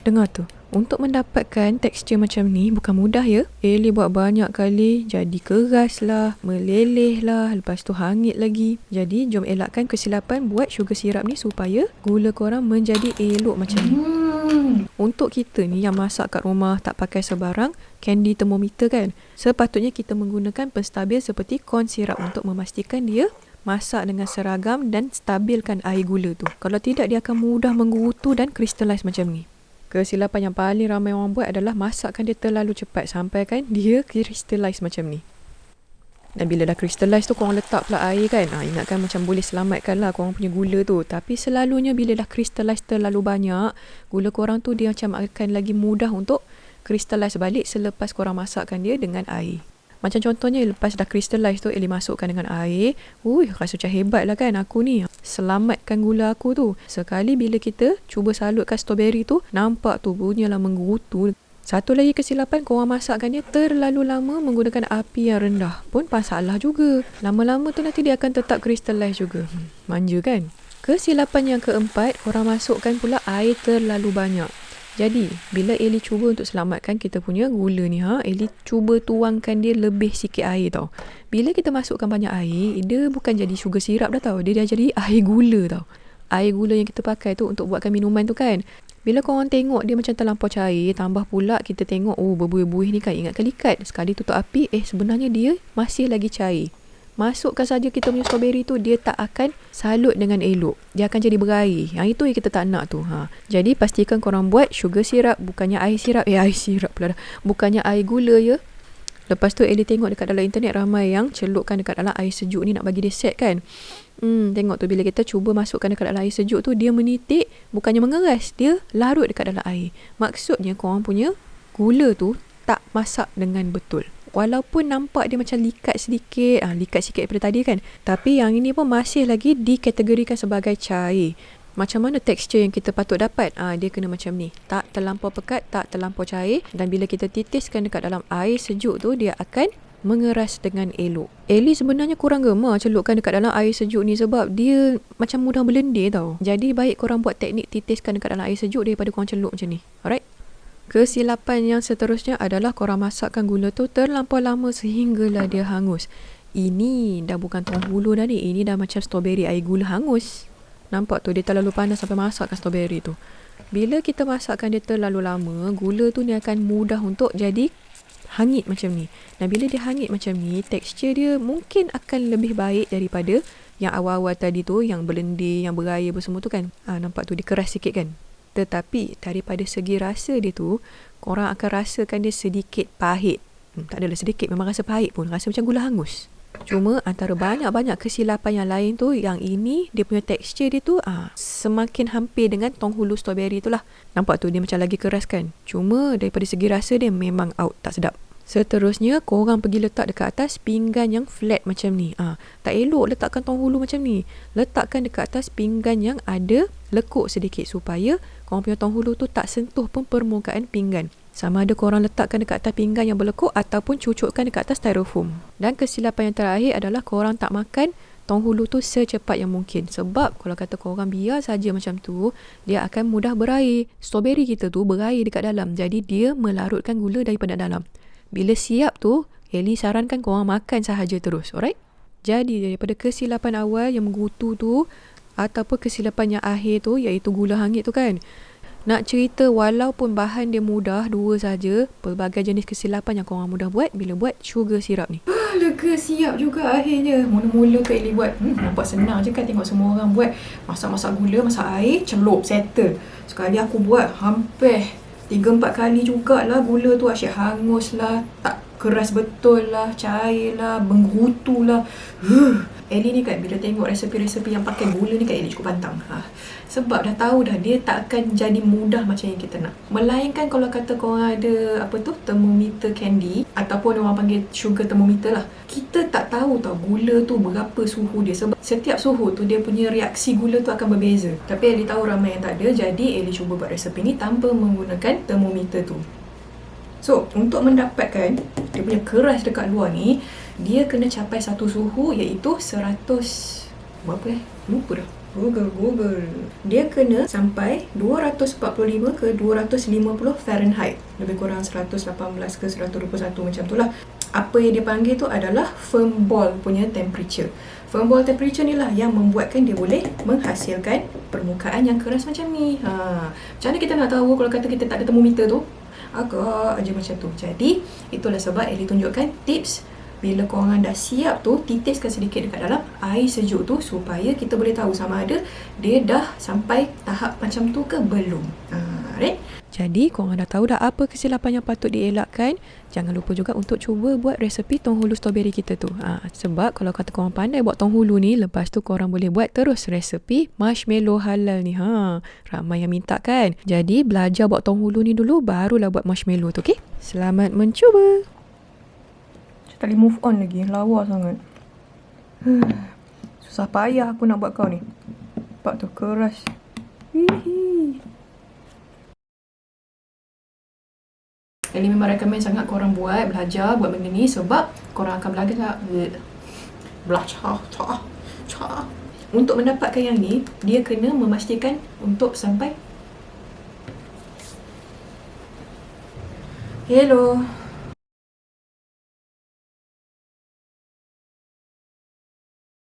Dengar tu, untuk mendapatkan tekstur macam ni bukan mudah ya. Ellie buat banyak kali, jadi keras lah, meleleh lah, lepas tu hangit lagi. Jadi jom elakkan kesilapan buat sugar syrup ni supaya gula korang menjadi elok macam ni. Untuk kita ni yang masak kat rumah tak pakai sebarang candy thermometer kan, sepatutnya kita menggunakan penstabil seperti corn syrup untuk memastikan dia masak dengan seragam dan stabilkan air gula tu. Kalau tidak, dia akan mudah menggerutu dan crystallize macam ni. Kesilapan yang paling ramai orang buat adalah masakkan dia terlalu cepat sampai kan dia crystallize macam ni. Dan bila dah crystallize tu, korang letak pula air kan. Ingatkan macam boleh selamatkan lah korang punya gula tu. Tapi selalunya bila dah crystallize terlalu banyak, gula korang tu dia macam akan lagi mudah untuk crystallize balik selepas korang masakkan dia dengan air. Macam contohnya lepas dah crystallize tu, Ellie masukkan dengan air. Rasa macam hebat lah kan aku ni. Selamatkan gula aku tu. Sekali bila kita cuba salutkan strawberry tu, nampak tu bunyilah menggerutu. Satu lagi kesilapan, korang masakkan dia terlalu lama menggunakan api yang rendah. Pun masalah juga. Lama-lama tu nanti dia akan tetap crystallize juga. Manja kan? Kesilapan yang keempat, korang masukkan pula air terlalu banyak. Jadi, bila Ellie cuba untuk selamatkan kita punya gula ni, Ellie cuba tuangkan dia lebih sikit air tau. Bila kita masukkan banyak air, dia bukan jadi sugar syrup dah tau. Dia dah jadi air gula tau. Air gula yang kita pakai tu untuk buatkan minuman tu kan. Bila korang tengok dia macam terlampau cair, tambah pula kita tengok, berbuih-buih ni kan, ingatkan likat. Sekali tutup api, sebenarnya dia masih lagi cair. Masukkan saja kita punya strawberry tu, dia tak akan salut dengan elok. Dia akan jadi berair. Yang itu yang kita tak nak tu. Jadi pastikan korang buat sugar syrup, bukannya air syrup. Air syrup pula dah. Bukannya air gula ya. Lepas tu Ellie tengok dekat dalam internet ramai yang celupkan dekat dalam air sejuk ni nak bagi dia set kan. Tengok tu bila kita cuba masukkan dekat dalam air sejuk tu, dia menitik, bukannya mengeras, dia larut dekat dalam air. Maksudnya korang punya gula tu tak masak dengan betul. Walaupun nampak dia macam likat sikit daripada tadi kan, tapi yang ini pun masih lagi dikategorikan sebagai cair. Macam mana tekstur yang kita patut dapat? Dia kena macam ni. Tak terlampau pekat, tak terlampau cair. Dan bila kita titiskan dekat dalam air sejuk tu, dia akan mengeras dengan elok. Ellie sebenarnya kurang gemar celupkan dekat dalam air sejuk ni sebab dia macam mudah berlendir tau. Jadi baik korang buat teknik titiskan dekat dalam air sejuk daripada korang celup macam ni. Alright? Kesilapan yang seterusnya adalah korang masakkan gula tu terlampau lama sehinggalah dia hangus. Ini dah bukan penghulu dah ni. Ini dah macam strawberry air gula hangus. Nampak tu dia terlalu panas sampai masakkan strawberry tu. Bila kita masakkan dia terlalu lama, gula tu ni akan mudah untuk jadi hangit macam ni. Dan bila dia hangit macam ni, tekstur dia mungkin akan lebih baik daripada yang awal-awal tadi tu, yang berlendir, yang berair semua tu kan. Nampak tu dia keras sikit kan. Tetapi daripada segi rasa dia tu, korang akan rasakan dia sedikit pahit. Tak adalah sedikit, memang rasa pahit pun. Rasa macam gula hangus. Cuma antara banyak-banyak kesilapan yang lain tu, yang ini dia punya tekstur dia tu semakin hampir dengan tonghulu strawberry tu lah. Nampak tu dia macam lagi keras kan. Cuma daripada segi rasa dia memang out, tak sedap. Seterusnya, korang pergi letak dekat atas pinggan yang flat macam ni. Tak elok letakkan tonghulu macam ni. Letakkan dekat atas pinggan yang ada lekuk sedikit supaya korang punya tonghulu tu tak sentuh pun permukaan pinggan. Sama ada korang letakkan dekat atas pinggan yang berlekuk ataupun cucukkan dekat atas styrofoam. Dan kesilapan yang terakhir adalah korang tak makan tonghulu tu secepat yang mungkin. Sebab kalau kata korang biar saja macam tu, dia akan mudah berair. Strawberry kita tu berair dekat dalam. Jadi dia melarutkan gula daripada dalam. Bila siap tu, Ellie sarankan korang makan sahaja terus. Alright? Jadi daripada kesilapan awal yang menggutu tu, ataupun kesilapan yang akhir tu, iaitu gula hangit tu kan, nak cerita walaupun bahan dia mudah, dua saja, pelbagai jenis kesilapan yang korang mudah buat bila buat sugar syrup ni. Lega siap juga akhirnya. Mula-mula ke Ellie buat, nampak senang je kan tengok semua orang buat. Masak-masak gula, masak air, celup, settle. Sekali aku buat hampir 3-4 kali jugalah gula tu asyik hangus lah, tak keras betul lah, cair lah, menggerutu lah. Ellie ni kan bila tengok resepi-resepi yang pakai gula ni kan, Ellie cukup pantang. Sebab dah tahu dah dia tak akan jadi mudah macam yang kita nak. Melainkan kalau kata korang ada thermometer candy ataupun orang panggil sugar thermometer lah. Kita tak tahu tau gula tu berapa suhu dia. Sebab setiap suhu tu dia punya reaksi gula tu akan berbeza. Tapi Ellie tahu ramai yang tak ada, jadi Ellie cuba buat resepi ni tanpa menggunakan thermometer tu. So, untuk mendapatkan dia punya keras dekat luar ni, dia kena capai satu suhu iaitu 100 berapa lupa dah. Google. Dia kena sampai 245 ke 250 Fahrenheit. Lebih kurang 118 ke 121 macam tu lah. Apa yang dia panggil tu adalah firm ball punya temperature. Firm ball temperature ni lah yang membuatkan dia boleh menghasilkan permukaan yang keras macam ni. Macam mana kita nak tahu kalau kata kita tak ada termometer tu? Agak aja macam tu. Jadi, itulah sebab Ellie tunjukkan tips bila korang dah siap tu, titiskan sedikit dekat dalam air sejuk tu supaya kita boleh tahu sama ada dia dah sampai tahap macam tu ke belum. Right? Jadi, korang dah tahu dah apa kesilapan yang patut dielakkan. Jangan lupa juga untuk cuba buat resepi tonghulu strawberry kita tu. Sebab kalau kata korang pandai buat tonghulu ni, lepas tu korang boleh buat terus resepi marshmallow halal ni. Ramai yang minta kan? Jadi, belajar buat tonghulu ni dulu, barulah buat marshmallow tu, okay? Selamat mencuba! Tak boleh move on lagi. Lawa sangat. Susah payah aku nak buat kau ni. Nampak tu, keras. Hihi. Ellie memang recommend sangat korang belajar buat benda ni sebab korang akan belajar. Untuk mendapatkan yang ni, dia kena memastikan untuk sampai. Hello.